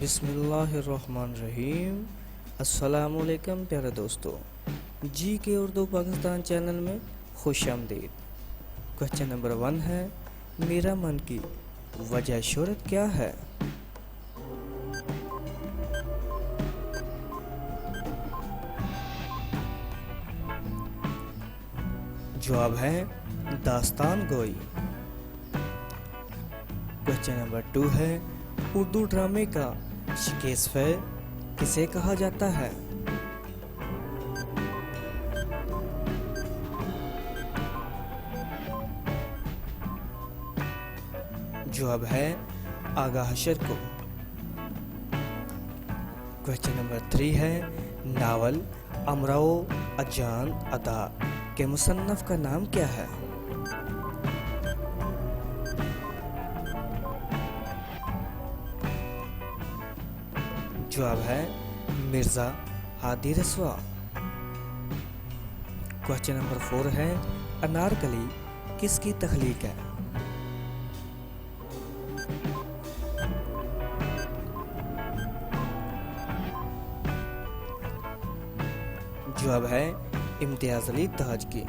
बिस्मिल्लाहिर्रहमानिर्रहीम। अस्सलामुअलैकुम प्यारे दोस्तों, जी के उर्दू पाकिस्तान चैनल में खुश आमदीद। क्वेश्चन नंबर 1 है, मेरा मन की वजह शोहरत क्या है? जवाब है दास्तान गोई। क्वेश्चन नंबर 2 है, उर्दू ड्रामे का शेक्सपियर किसे कहा जाता है? जवाब है आगा हशर को। क्वेश्चन नंबर 3 है, नावल अमराओ अजान अदा के मुसन्नफ का नाम क्या है? जवाब है मिर्जा हादी रसवा। क्वेश्चन नंबर 4 है, अनारकली किसकी तख्लीक है? जवाब है इम्तियाज अली ताज की।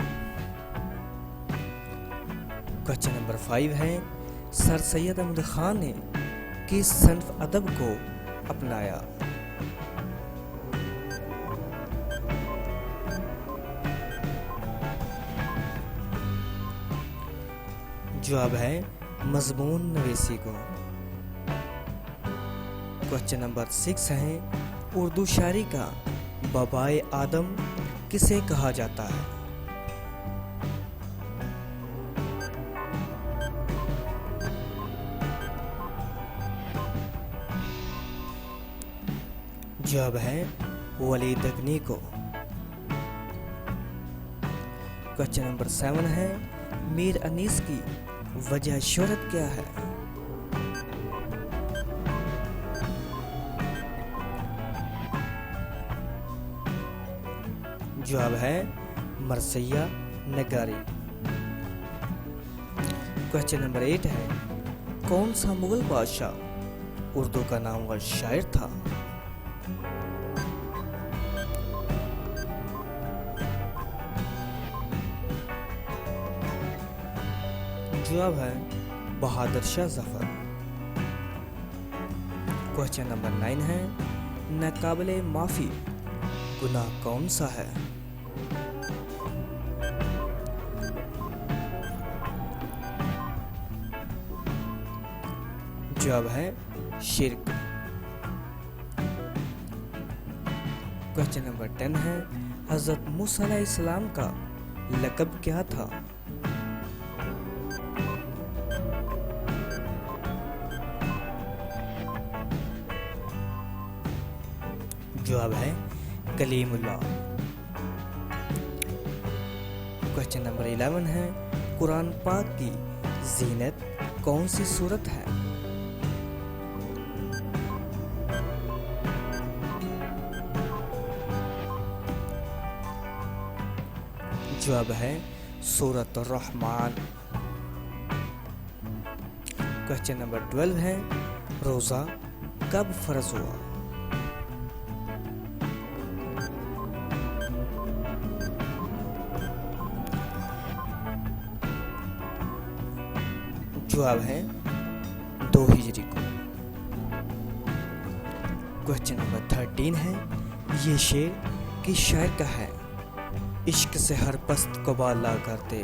क्वेश्चन नंबर 5 है, सर सैयद अहमद खान ने किस सन्फ अदब को अपनाया? जवाब है मजमून नवीसी को। क्वेश्चन नंबर 6 है, उर्दू शायरी का बाबाए आदम किसे कहा जाता है? जवाब है वली दगनी को। क्वेश्चन नंबर 7 है, मीर अनीस की वजह शोहरत क्या है? जवाब है मरसैया नगारी। क्वेश्चन नंबर 8 है, कौन सा मुगल बादशाह उर्दू का नामवर शायर था? जवाब है बहादुर शाह जफर। क्वेश्चन नंबर 9 है, नाकाबिले माफी गुनाह कौन सा है? जवाब है शिर्क। क्वेश्चन नंबर 10 है, हजरत मूसा अलैहिस्सलाम का लक़ब क्या था? जवाब है कलीमुल्लाह। क्वेश्चन नंबर 11 है, कुरान पाक की जीनत कौन सी सूरत है? जवाब है सूरत रहमान। क्वेश्चन नंबर 12 है, रोजा कब फर्ज हुआ? जवाब है 2 हिजरी को। क्वेश्चन नंबर 13 है, ये शेर किस शायर का है? इश्क से हर पस्त को बाला करते,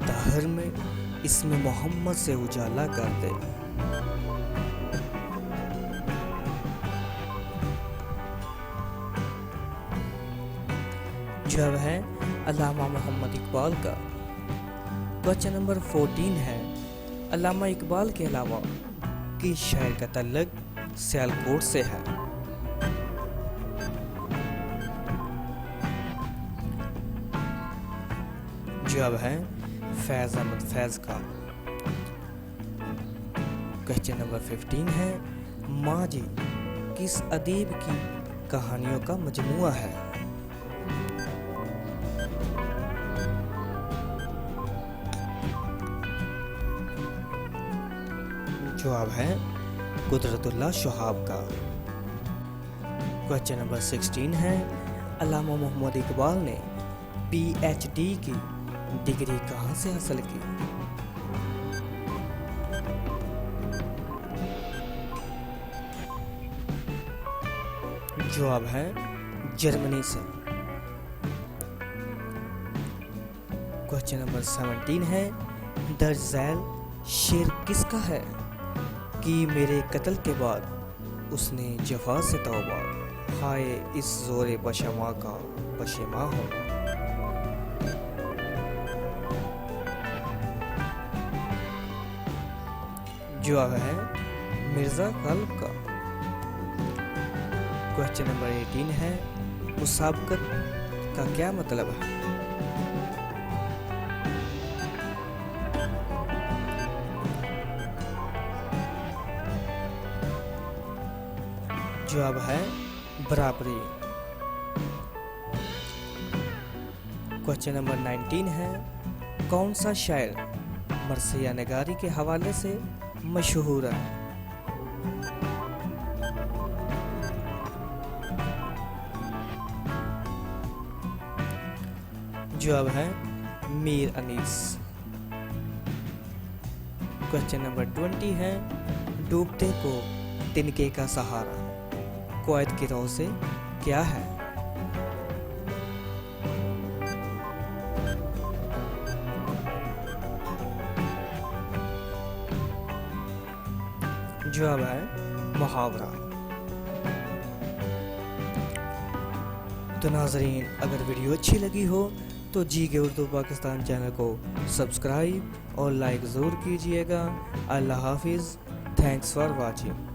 ताहर में इसमें मोहम्मद से उजाला करते। जवाब है अल्लामा मोहम्मद इकबाल का। क्वेश्चन नंबर 14 है, अल्लामा इकबाल के अलावा किस शायर का तल्लुक सियालकोट से है? जवाब है फैज अहमद फैज का। क्वेश्चन नंबर 15 है, माँ जी किस अदीब की कहानियों का मजमुआ है? जवाब है कुदरतुल्लाह शुहाब का। क्वेश्चन नंबर 16 है, अल्लामा मोहम्मद इकबाल ने PhD की डिग्री कहाँ से हासिल की? जवाब है जर्मनी से। क्वेश्चन नंबर 17 है, दर्ज झैल शेर किसका है कि मेरे कत्ल के बाद उसने जफा से तौबा, हाय इस जोरे बशमा का पशेमा होना। जवाब है मिर्ज़ा गालिब का। क्वेश्चन नंबर 18 है, मुसाबकत का क्या मतलब है? जवाब है बराबरी। क्वेश्चन नंबर 19 है, कौन सा शायर मरसिया नगारी के हवाले से मशहूर है? जवाब है मीर अनीस। क्वेश्चन नंबर 20 है, डूबते को तिनके का सहारा कुवैत की राह से क्या है? जवाब है मुहावरा। तो नाजरीन, अगर वीडियो अच्छी लगी हो तो जी के उर्दू पाकिस्तान चैनल को सब्सक्राइब और लाइक ज़रूर कीजिएगा। अल्लाह हाफिज़। Thanks for watching.